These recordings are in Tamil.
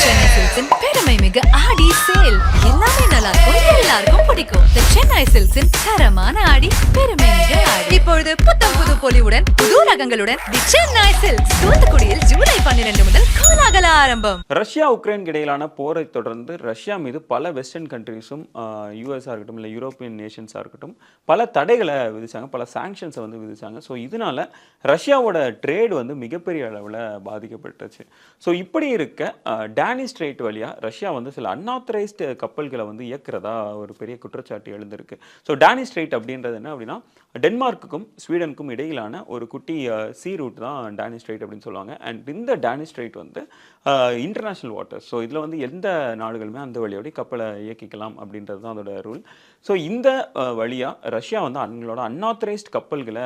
சென்னை சில்க்ஸின் பெருமை மிக ஆடி சேல். எல்லாமே நல்லா இருக்கும், எல்லாருக்கும் பிடிக்கும். The சென்னை சில்க்ஸின் தரமான ஆடி, பெருமை மிக ஆடி. இப்பொழுது புத்தம் புது பொலிவுடன் புது ரகங்களுடன் தி சென்னை சில்க்ஸ் தூத்துக்குடியில் ஜூலை 12 முதல் கோலாகல ஆரம்பம். ரஷ்யா உக்ரைன் இடையிலான போரை தொடர்ந்து ரஷ்யா மீது பல வெஸ்டர்ன் கண்ட்ரீஸும் யூஎஸ்ஆ இருக்கட்டும் இல்லை யூரோப்பியன் நேஷன்ஸாக இருக்கட்டும் பல தடைகளை விதிச்சாங்க, பல சாங்ஷன்ஸை வந்து விதிச்சாங்க. ஸோ இதனால ரஷ்யாவோட ட்ரேடு வந்து மிகப்பெரிய அளவில் பாதிக்கப்பட்டுச்சு. ஸோ இப்படி இருக்க டேனி ஸ்ட்ரெய்ட் வழியாக ரஷ்யா வந்து சில அன்ஆத்தரைஸ்டு கப்பல்களை வந்து இயக்குறதா ஒரு பெரிய குற்றச்சாட்டு எழுந்திருக்கு. ஸோ டேனி ஸ்ட்ரெய்ட் அப்படின்றது என்ன அப்படின்னா, டென்மார்க்குக்கும் ஸ்வீடனுக்கும் இடையிலான ஒரு குட்டி சீ ரூட் தான் டேனி ஸ்ட்ரெய்ட் அப்படின்னு சொல்லுவாங்க. அண்ட் இந்த டேனி ஸ்ட்ரெய்ட் வந்து இன்டர்நேஷ்னல் வாட்டர். ஸோ இதில் வந்து எந்த நாடுகளுமே அந்த வழியோட கப்பலை இயக்கிக்கலாம் அப்படின்றது தான் அதோட ரூல். ஸோ இந்த வழியாக ரஷ்யா வந்து அவங்களோட அன்ஆத்தரைஸ்ட் கப்பல்களை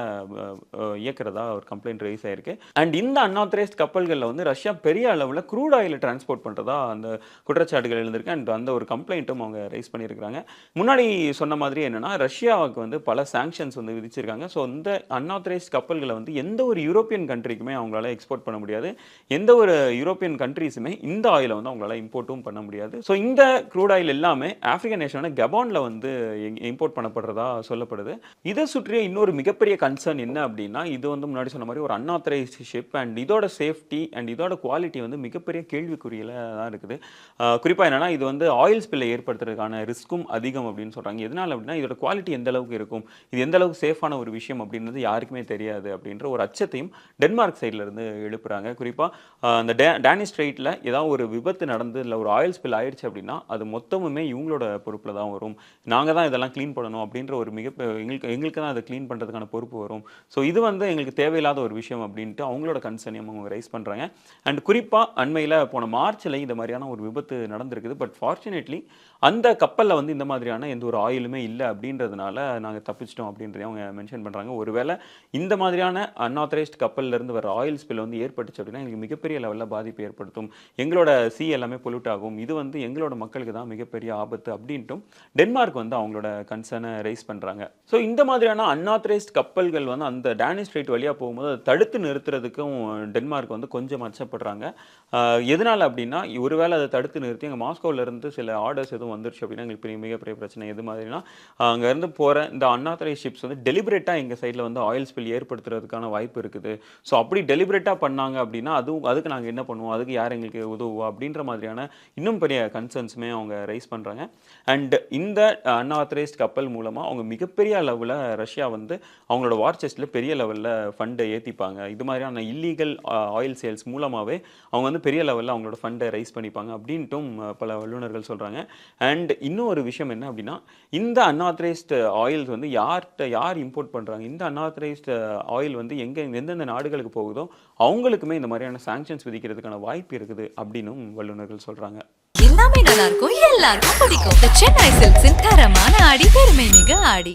இயக்கிறதா ஒரு கம்ப்ளைண்ட் ரைஸ் ஆயிருக்கு. அண்ட் இந்த அன்ஆத்தரைஸ்ட் கப்பல்களில் வந்து ரஷ்யா பெரிய அளவில் க்ரூட் ஆயிலை டிரான்ஸ்போர்ட் பண்ணுறதா அந்த குற்றச்சாட்டுகள் எழுந்திருக்கு. அண்ட் அந்த ஒரு கம்ப்ளைண்ட்டும் அவங்க ரைஸ் பண்ணியிருக்காங்க. முன்னாடி சொன்ன மாதிரி என்னன்னா, ரஷ்யாவுக்கு வந்து பல சாங்ஷன்ஸ் வந்து விதிச்சிருக்காங்க. ஸோ இந்த அன்ஆத்தரைஸ்ட் கப்பல்களை வந்து எந்த ஒரு யூரோப்பியன் கண்ட்ரிக்குமே அவங்களால எக்ஸ்போர்ட் பண்ண முடியாது. எந்த ஒரு யூரோப்பியன் கண்ட்ரீஸுமே இந்த ஆயிலை வந்து அவங்களால இம்போர்ட்டும் பண்ண முடியாது. ஸோ இந்த க்ரூட் ஆயில் எல்லாமே ஆப்பிரிக்கன் நேஷனான கபானில் வந்து இம்போர்ட் பண்ணப்படுறதா சொல்லப்படுது. இதை சுற்றிய இன்னொரு மிகப்பெரிய கன்சர்ன் என்ன அப்படின்னா, இது வந்து முன்னாடி சொன்ன மாதிரி ஒரு அன்ஆத்தரைஸ்ட் ஷிப் அண்ட் இதோட சேஃப்டி அண்ட் இதோட குவாலிட்டி வந்து மிகப்பெரிய கேள்விக்குறியில தான் இருக்குது. குறிப்பாக என்னன்னா, இது வந்து ஆயில் ஸ்பில்லை ஏற்படுத்துறதுக்கான ரிஸ்க்கும் அதிகம் அப்படின்னு சொல்றாங்க. எதனால அப்படின்னா, இதோட குவாலிட்டி எந்த அளவுக்கு இருக்கும், இது எந்த அளவுக்கு சேஃபான ஒரு விஷயம் அப்படின்றது யாருக்குமே தெரியாது அப்படின்ற ஒரு அச்சத்தையும் டென்மார்க் சைட்ல இருந்து எழுப்புறாங்க. குறிப்பாக அந்த டேனி ஸ்ட்ரெய்ட்ல ஏதாவது ஒரு விபத்து நடந்து இல்லை ஒரு ஆயில் ஸ்பில் ஆயிடுச்சு அப்படின்னா அது மொத்தமுமே இவங்களோட பொறுப்பில் தான் வரும். நாங்கள் தான் இதெல்லாம் க்ளீன் பண்ணணும் அப்படின்ற ஒரு எங்களுக்கு தான் அதை க்ளீன் பண்ணுறதுக்கான பொறுப்பு வரும். ஸோ இது வந்து எங்களுக்கு தேவையில்லாத ஒரு விஷயம் அப்படின்ட்டு அவங்களோட கன்சர்னையும் அவங்க ரைஸ் பண்ணுறாங்க. அண்ட் குறிப்பாக அண்மையில் போன மார்ச்சில் இந்த மாதிரியான ஒரு விபத்து நடந்திருக்குது. பட் ஃபார்ச்சுனேட்லி அந்த கப்பலில் வந்து இந்த மாதிரியான எந்த ஒரு ஆயிலுமே இல்லை அப்படின்றதுனால நாங்கள் தப்பிச்சிட்டோம் அப்படின்றதையும் அவங்க மென்ஷன் பண்ணுறாங்க. ஒருவேளை இந்த மாதிரியான அன்ஆத்தரைஸ்ட் கப்பல்லேருந்து வர ஆயில் ஸ்பில் வந்து ஏற்பட்டுச்சு அப்படின்னா எங்களுக்கு மிகப்பெரிய லெவலில் பாதிப்பு ஏற்படுத்தும், எங்களோட சீ எல்லாமே பொல்யூட் ஆகும், இது வந்து எங்களோட மக்களுக்கு தான் மிகப்பெரிய ஆபத்து அப்படின்ட்டும் டென்மார்க் வந்து அவங்களோட கன்சர்னை ரைஸ் பண்ணுறாங்க. ஸோ இந்த மாதிரியான அன்ஆத்தரைஸ்ட் கப்பல்கள் வந்து அந்த டேனி ஸ்ட்ரெய்ட் வழியாக போகும்போது அதை தடுத்து நிறுத்துறதுக்கும் டென்மார்க் வந்து கொஞ்சம் அச்சப்படுறாங்க. எதனால் அப்படின்னா, ஒருவேளை அதை தடுத்து நிறுத்தி எங்கள் மாஸ்கோவிலேருந்து சில ஆர்டர்ஸ் எதுவும் வந்துருச்சு அப்படின்னா எங்களுக்கு மிகப்பெரிய பிரச்சனை. எது மாதிரினா, அங்கேருந்து போகிற இந்த அன்ஆத்தரைஸ்ட் ஷிப்ஸ் வந்து டெலிபரேட்டாக எங்கள் சைடில் வந்து ஆயில் ஸ்பில் ஏற்படுத்துறதுக்கான வாய்ப்பு இருக்குது. ஸோ அப்படி டெலிபரேட்டாக பண்ணாங்க அப்படின்னா அதுக்கு நாங்கள் என்ன பண்ணுவோம், அதுக்கு யார் எங்களுக்கு உதவுவோம் அப்படின்ற மாதிரியான இன்னும் பெரிய கன்சர்ன்ஸுமே அவங்க ரைஸ் பண்ணுறாங்க. அண்ட் இந்த அன்ஆத்தரைஸ்ட் கப்பல் மூலமாக அவங்க மிகப்பெரிய அளவில் ரஷ்யா வந்து அவங்களோட வார் செஸ்ட்டில் பெரிய லெவலில் ஃபண்டை ஏற்றிப்பாங்க. இது மாதிரியான இல்லீகல் ஆயில் சேல்ஸ் மூலமாகவே அவங்க வந்து பெரிய லெவலில் அவங்களோட ஃபண்டை ரைஸ் பண்ணிப்பாங்க அப்படின்ட்டும் பல வல்லுநர்கள் சொல்கிறாங்க. அண்ட் இன்னும் ஒரு விஷயம் என்ன அப்படின்னா, இந்த அன்ஆத்தரைஸ்ட் ஆயில்ஸ் வந்து யார் இம்போர்ட் பண்ணுறாங்க, இந்த அன்ஆத்தரைஸ்ட் ஆயில் வந்து எந்தெந்த நாடுகளுக்கு போகுதோ அவங்களுக்குமே இந்த மாதிரியான சாங்ஷன்ஸ் விதிக்கிறதுக்கான வாய்ப்பு இருக்குது அப்படின்னும் வல்லுநர்கள் சொல்கிறாங்க. எல்லாமே நல்லா இருக்கும், எல்லாருக்கும் பிடிக்கும். The சென்னை சில்க்ஸின் தரமான ஆடி, பெருமை மிக ஆடி.